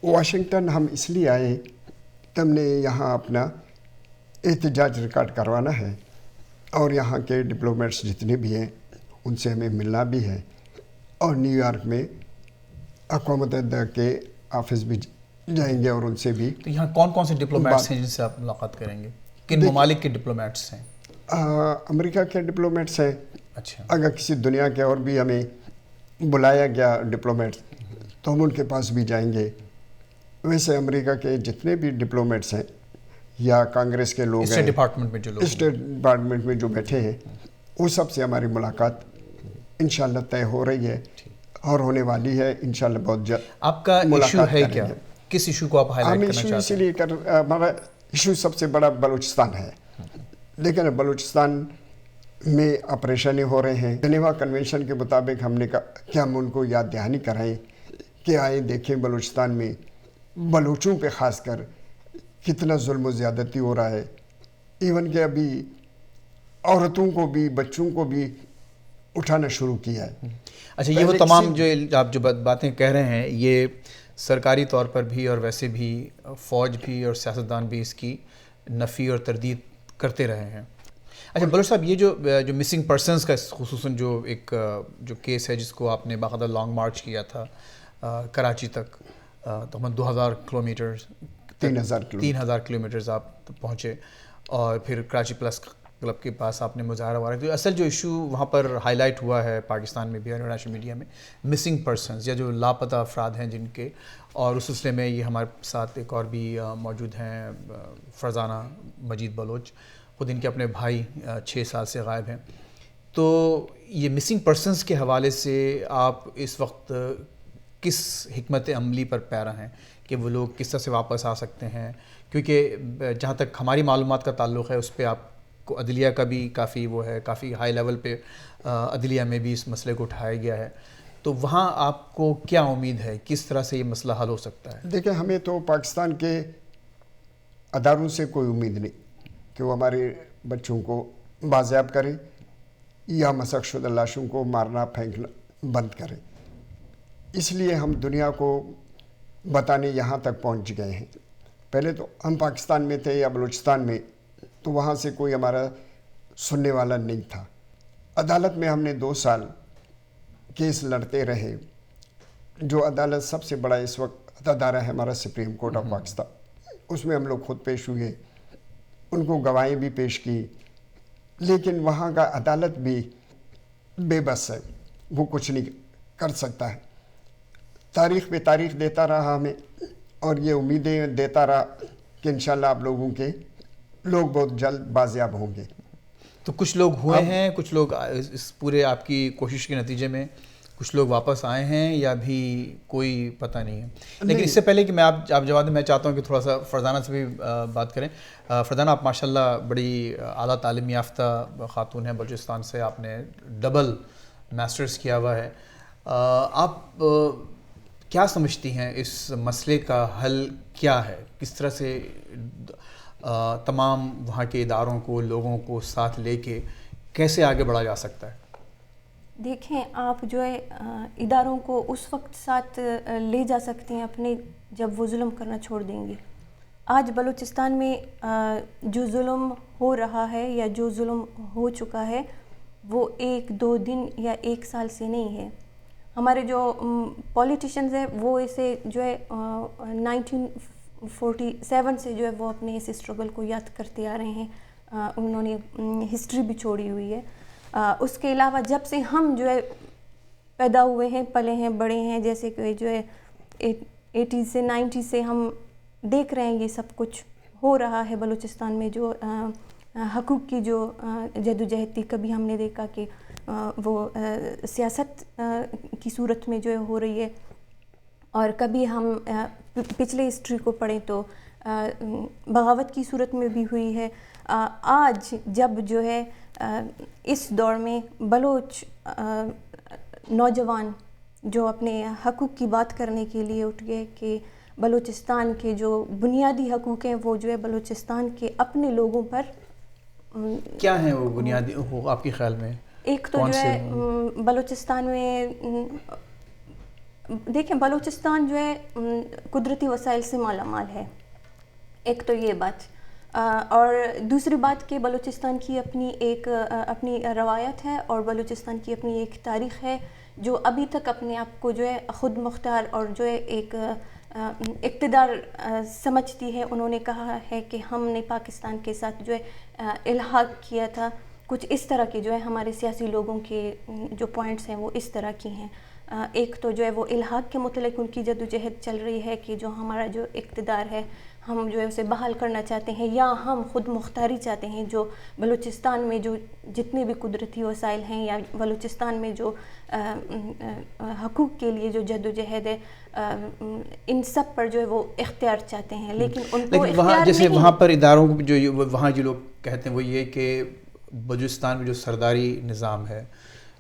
Washington ہم اس لیے آئے کہ ہم نے یہاں اپنا احتجاج ریکارڈ کروانا ہے اور یہاں کے ڈپلومیٹس جتنے بھی ہیں ان سے ہمیں ملنا بھی ہے، اور نیو یارک میں اقوام متحدہ کے آفس بھی جائیں گے اور ان سے بھی۔ تو یہاں کون کون سے ڈپلومیٹس ہیں جن سے آپ ملاقات کریں گے؟ کن ممالک کے ڈپلومیٹس ہیں؟ امریکہ کے ڈپلومیٹس ہیں۔ اچھا، اگر کسی دنیا کے اور بھی ہمیں بلایا گیا ڈپلومیٹس تو ہم ان کے پاس بھی جائیں گے۔ ویسے امریکہ کے جتنے بھی ڈپلومیٹس ہیں یا کانگریس کے لوگ ہیں، اسٹیٹ ڈپارٹمنٹ میں جو لوگ اسٹیٹ ڈپارٹمنٹ میں جو بیٹھے ہیں، وہ سب سے ہماری ملاقات انشاءاللہ طے ہو رہی ہے اور ہونے والی ہے انشاءاللہ بہت جلد۔ آپ کا ایشو ہے کیا؟ کس ایشو کو آپ ہائی لائٹ کرنا چاہتے ہیں؟ ہم ایشو اسی لیے ہمارا ایشو سب سے بڑا بلوچستان ہے، لیکن بلوچستان میں آپریشنیں ہو رہے ہیں۔ جنیوا کنونشن کے مطابق ہم نے کہا کہ ہم ان کو یاد دہانی کرائیں کہ آئیں دیکھیں بلوچستان میں بلوچوں پہ خاص کر کتنا ظلم و زیادتی ہو رہا ہے، ایون کہ ابھی عورتوں کو بھی بچوں کو بھی اٹھانا شروع کیا ہے۔ اچھا، یہ وہ تمام جو آپ جو باتیں کہہ رہے ہیں یہ سرکاری طور پر بھی اور ویسے بھی فوج بھی اور سیاستدان بھی اس کی نفی اور تردید کرتے رہے ہیں۔ اچھا بلوچ صاحب، یہ جو مسنگ پرسنز کا خصوصاً جو ایک جو کیس ہے جس کو آپ نے باقاعدہ لانگ مارچ کیا تھا کراچی تک، تقریباً 2000 کلومیٹر 3000 کلومیٹرز آپ پہنچے اور پھر کراچی پلس کلب کے پاس آپ نے مظاہرہ وغیرہ، تو اصل جو ایشو وہاں پر ہائی لائٹ ہوا ہے پاکستان میں بھی اور انٹرنیشنل میڈیا میں، مسنگ پرسنز یا جو لاپتہ افراد ہیں جن کے، اور اس سلسلے میں یہ ہمارے ساتھ ایک اور بھی موجود ہیں فرزانہ مجید بلوچ، خود ان کے اپنے بھائی 6 سال سے غائب ہیں۔ تو یہ مسنگ پرسنز کے حوالے سے آپ اس وقت کس حکمت عملی پر پیرا ہیں کہ وہ لوگ کس طرح سے واپس آ سکتے ہیں؟ کیونکہ جہاں تک ہماری معلومات کا تعلق ہے اس پہ آپ کو عدلیہ کا بھی کافی وہ ہے، کافی ہائی لیول پہ عدلیہ میں بھی اس مسئلے کو اٹھایا گیا ہے، تو وہاں آپ کو کیا امید ہے، کس طرح سے یہ مسئلہ حل ہو سکتا ہے؟ دیکھیں، ہمیں تو پاکستان کے اداروں سے کوئی امید نہیں کہ وہ ہمارے بچوں کو بازیاب کریں یا مسخ شدہ لاشوں کو مارنا پھینکنا بند کریں۔ اس لیے ہم دنیا کو بتانے یہاں تک پہنچ گئے ہیں۔ پہلے تو ہم پاکستان میں تھے یا بلوچستان میں تو وہاں سے کوئی ہمارا سننے والا نہیں تھا۔ عدالت میں ہم نے 2 سال کیس لڑتے رہے۔ جو عدالت سب سے بڑا اس وقت ادارہ ہے ہمارا سپریم کورٹ آف پاکستان، اس میں ہم لوگ خود پیش ہوئے، ان کو گواہیں بھی پیش کی، لیکن وہاں کا عدالت بھی بے بس ہے، وہ کچھ نہیں کر سکتا ہے۔ تاریخ پہ تاریخ دیتا رہا ہمیں اور یہ امیدیں دیتا رہا کہ انشاءاللہ آپ لوگوں کے لوگ بہت جلد بازیاب ہوں گے۔ تو کچھ لوگ ہوئے ہیں، کچھ لوگ اس پورے آپ کی کوشش کے نتیجے میں کچھ لوگ واپس آئے ہیں یا بھی کوئی پتہ نہیں ہے؟ لیکن اس سے پہلے کہ میں آپ جواب دیں، میں چاہتا ہوں کہ تھوڑا سا فرزانہ سے بھی بات کریں۔ فرزانہ، آپ ماشاءاللہ بڑی اعلیٰ تعلیم یافتہ خاتون ہیں، بلوچستان سے آپ نے ڈبل ماسٹرز کیا ہوا ہے۔ آپ کیا سمجھتی ہیں اس مسئلے کا حل کیا ہے؟ کس طرح سے تمام وہاں کے اداروں کو، لوگوں کو ساتھ لے کے کیسے آگے بڑھا جا سکتا ہے؟ دیکھیں، آپ جو ہے اداروں کو اس وقت ساتھ لے جا سکتے ہیں اپنے جب وہ ظلم کرنا چھوڑ دیں گے۔ آج بلوچستان میں جو ظلم ہو رہا ہے یا جو ظلم ہو چکا ہے وہ 1-2 دن یا 1 سال سے نہیں ہے۔ ہمارے جو پولیٹیشنز ہیں وہ اسے جو ہے 1947 سے جو ہے وہ اپنے اس اسٹرگل کو یاد کرتے آ رہے ہیں، انہوں نے ہسٹری بھی چھوڑی ہوئی ہے۔ اس کے علاوہ جب سے ہم جو ہے پیدا ہوئے ہیں، پلے ہیں، بڑے ہیں، جیسے کہ جو ہے 80s سے 90s سے ہم دیکھ رہے ہیں یہ سب کچھ ہو رہا ہے بلوچستان میں۔ جو حقوق کی جو جدوجہد تھی، کبھی ہم نے دیکھا کہ وہ سیاست کی صورت میں جو ہے ہو رہی ہے، اور کبھی ہم پچھلے ہسٹری کو پڑھیں تو بغاوت کی صورت میں بھی ہوئی ہے۔ آج جب جو ہے اس دور میں بلوچ نوجوان جو اپنے حقوق کی بات کرنے کے لیے اٹھ گئے کہ بلوچستان کے جو بنیادی حقوق ہیں وہ جو ہے بلوچستان کے اپنے لوگوں پر کیا ہیں وہ بنیادی حقوق آپ کے خیال میں؟ ایک تو جو ہے بلوچستان میں دیکھیں بلوچستان جو ہے قدرتی وسائل سے مالا مال ہے، ایک تو یہ بات، اور دوسری بات کہ بلوچستان کی اپنی روایت ہے اور بلوچستان کی اپنی ایک تاریخ ہے جو ابھی تک اپنے آپ کو جو ہے خود مختار اور جو ہے ایک اقتدار سمجھتی ہے. انہوں نے کہا ہے کہ ہم نے پاکستان کے ساتھ جو ہے الحاق کیا تھا. کچھ اس طرح کے جو ہے ہمارے سیاسی لوگوں کے جو پوائنٹس ہیں وہ اس طرح کی ہیں. ایک تو جو ہے وہ الحاق کے متعلق ان کی جدوجہد چل رہی ہے کہ جو ہمارا جو اقتدار ہے ہم جو ہے اسے بحال کرنا چاہتے ہیں، یا ہم خود مختاری چاہتے ہیں. جو بلوچستان میں جو جتنے بھی قدرتی وسائل ہیں یا بلوچستان میں جو حقوق کے لیے جو جدوجہد ہے ان سب پر جو ہے وہ اختیار چاہتے ہیں، لیکن ان کو وہاں جیسے وہاں پر اداروں جو وہاں جو لوگ کہتے ہیں وہ یہ کہ بلوچستان میں جو سرداری نظام ہے،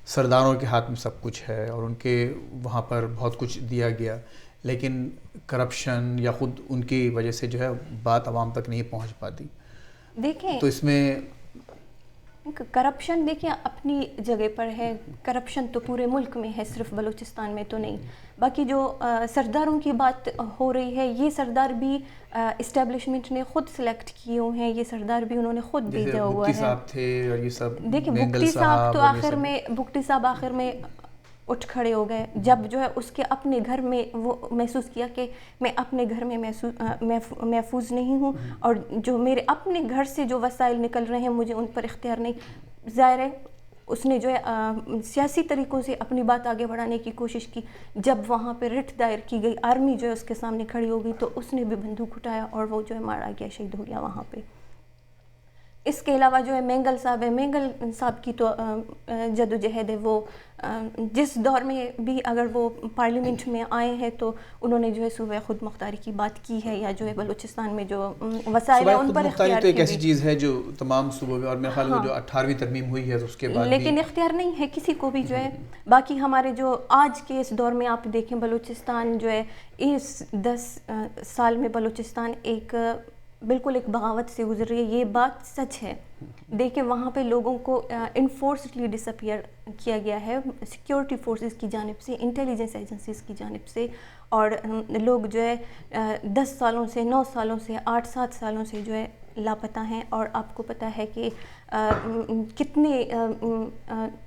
سرداروں کے ہاتھ میں سب کچھ ہے اور ان کے وہاں پر بہت کچھ دیا گیا، لیکن کرپشن یا خود ان کی وجہ سے جو ہے بات عوام تک نہیں پہنچ پاتی. دیکھیں تو اس میں کرپشن دیکھیں اپنی جگہ پر ہے. کرپشن تو پورے ملک میں ہے، صرف بلوچستان میں تو نہیں. باقی جو سرداروں کی بات ہو رہی ہے، یہ سردار بھی اسٹیبلشمنٹ نے خود سلیکٹ کیے ہوئے ہیں، یہ سردار بھی انہوں نے خود بھیجا ہوا ہے. بگٹی صاحب تھے اور یہ سب، دیکھیں بگٹی صاحب تو بگٹی صاحب آخر میں اٹھ کھڑے ہو گئے جب جو ہے اس کے اپنے گھر میں وہ محسوس کیا کہ میں اپنے گھر میں محفوظ نہیں ہوں، اور جو میرے اپنے گھر سے جو وسائل نکل رہے ہیں مجھے ان پر اختیار نہیں. ظاہر ہے اس نے جو ہے سیاسی طریقوں سے اپنی بات آگے بڑھانے کی کوشش کی. جب وہاں پہ رٹ دائر کی گئی، آرمی جو ہے اس کے سامنے کھڑی ہو گئی تو اس نے بھی بندوق اٹھایا اور وہ جو ہے مارا گیا، شہید ہو گیا وہاں پہ. اس کے علاوہ جو ہے مینگل صاحب ہے، مینگل صاحب کی تو جدوجہد ہے، وہ جس دور میں بھی اگر وہ پارلیمنٹ میں آئے ہیں تو انہوں نے جو ہے صوبہ خود مختاری کی بات کی ہے، یا جو ہے بلوچستان میں جو وسائل ہیں ان پر اختیار تو ایک ایسی چیز ہے جو تمام صوبوں میں، اور میرے خیال میں جو 18ویں ترمیم ہوئی ہے تو اس کے بعد لیکن اختیار نہیں ہے کسی کو بھی جو ہے. باقی ہمارے جو آج کے اس دور میں آپ دیکھیں بلوچستان جو ہے اس 10 سال میں بلوچستان بالکل ایک بغاوت سے گزر رہی ہے. یہ بات سچ ہے. دیکھیں وہاں پہ لوگوں کو انفورسڈلی ڈس اپیئر کیا گیا ہے سیکیورٹی فورسز کی جانب سے، انٹیلیجنس ایجنسیز کی جانب سے، اور لوگ جو ہے 10 سالوں سے 9 سالوں سے 8-7 سالوں سے جو ہے لاپتہ ہیں. اور آپ کو پتہ ہے کہ کتنے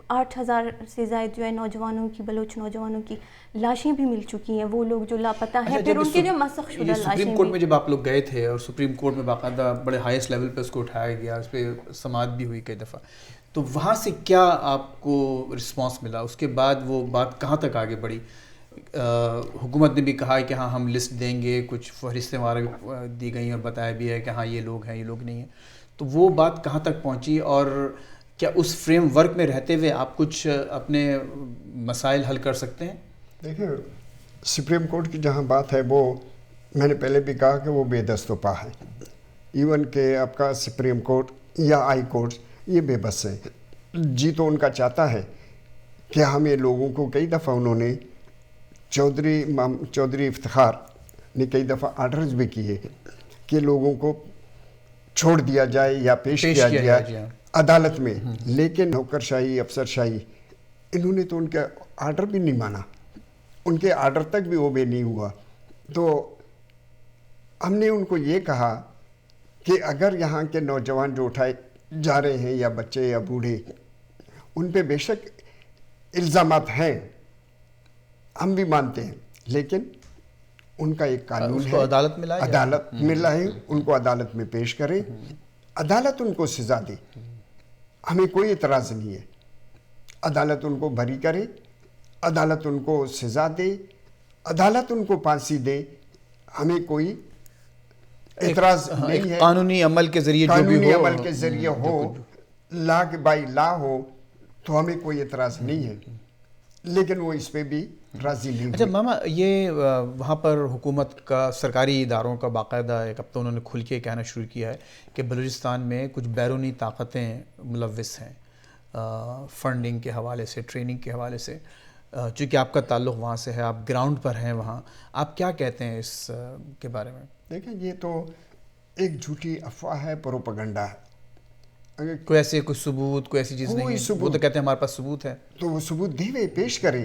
8,000 سے زائد جو ہے نوجوانوں کی، بلوچ نوجوانوں کی لاشیں بھی مل چکی ہیں. وہ لوگ جو لاپتہ ہیں پھر ان کی جو مسخ شدہ لاشیں. سپریم کورٹ میں جب آپ لوگ گئے تھے اور سپریم کورٹ میں باقاعدہ بڑے ہائیسٹ لیول پہ اس کو اٹھایا گیا، اس پہ سماعت بھی ہوئی کئی دفعہ، تو وہاں سے کیا آپ کو رسپانس ملا؟ اس کے بعد وہ بات کہاں تک آگے بڑھی؟ حکومت نے بھی کہا کہ ہاں ہم لسٹ دیں گے، کچھ فہرستیں وغیرہ دی گئیں اور بتایا بھی ہے کہ ہاں یہ لوگ ہیں یہ لوگ نہیں ہیں. تو وہ بات کہاں تک پہنچی، اور کیا اس فریم ورک میں رہتے ہوئے آپ کچھ اپنے مسائل حل کر سکتے ہیں؟ دیکھیں سپریم کورٹ کی جہاں بات ہے وہ میں نے پہلے بھی کہا کہ وہ بے دست و پا ہے. ایون کہ آپ کا سپریم کورٹ یا ہائی کورٹ یہ بے بس ہے. جی تو ان کا چاہتا ہے کہ ہمیں لوگوں کو کئی دفعہ انہوں نے چودھری افتخار نے کئی دفعہ آرڈرز بھی کیے کہ لوگوں کو چھوڑ دیا جائے یا پیش کیا جائے عدالت میں، لیکن نوکر شاہی افسر شاہی انہوں نے تو ان کا آرڈر بھی نہیں مانا، ان کے آرڈر تک بھی اوبے نہیں ہوا. تو ہم نے ان کو یہ کہا کہ اگر یہاں کے نوجوان جو اٹھائے جا رہے ہیں یا بچے یا بوڑھے، ان پہ بے شک الزامات ہیں، ہم بھی مانتے ہیں، لیکن ان کا ایک قانون ہے، عدالت میں لائیں، ان کو عدالت میں پیش کریں، عدالت ان کو سزا دے. ہمیں کوئی اعتراض نہیں ہے، عدالت ان کو بری کرے، عدالت ان کو سزا دے، عدالت ان کو پھانسی دے، ہمیں کوئی اعتراض نہیں ہے. قانونی عمل کے ذریعے جو بھی ہو، قانونی عمل کے ذریعے ہو، لا کے بائی لا ہو تو ہمیں کوئی اعتراض نہیں ہے، لیکن وہ اس پہ بھی راضی نہیں ہوئی. اچھا ماما، یہ وہاں پر حکومت کا سرکاری اداروں کا باقاعدہ ایک اب تو انہوں نے کھل کے کہنا شروع کیا ہے کہ بلوچستان میں کچھ بیرونی طاقتیں ملوث ہیں فنڈنگ کے حوالے سے، ٹریننگ کے حوالے سے. چونکہ آپ کا تعلق وہاں سے ہے، آپ گراؤنڈ پر ہیں وہاں، آپ کیا کہتے ہیں اس کے بارے میں؟ دیکھیں یہ تو ایک جھوٹی افواہ ہے، پروپیگنڈا ہے. کوئی ایسے کوئی ثبوت، کوئی ایسی چیز نہیں ہے؟ وہ تو کہتے ہیں ہمارے پاس ثبوت ہے. تو وہ ثبوت دی ہوئے پیش کریں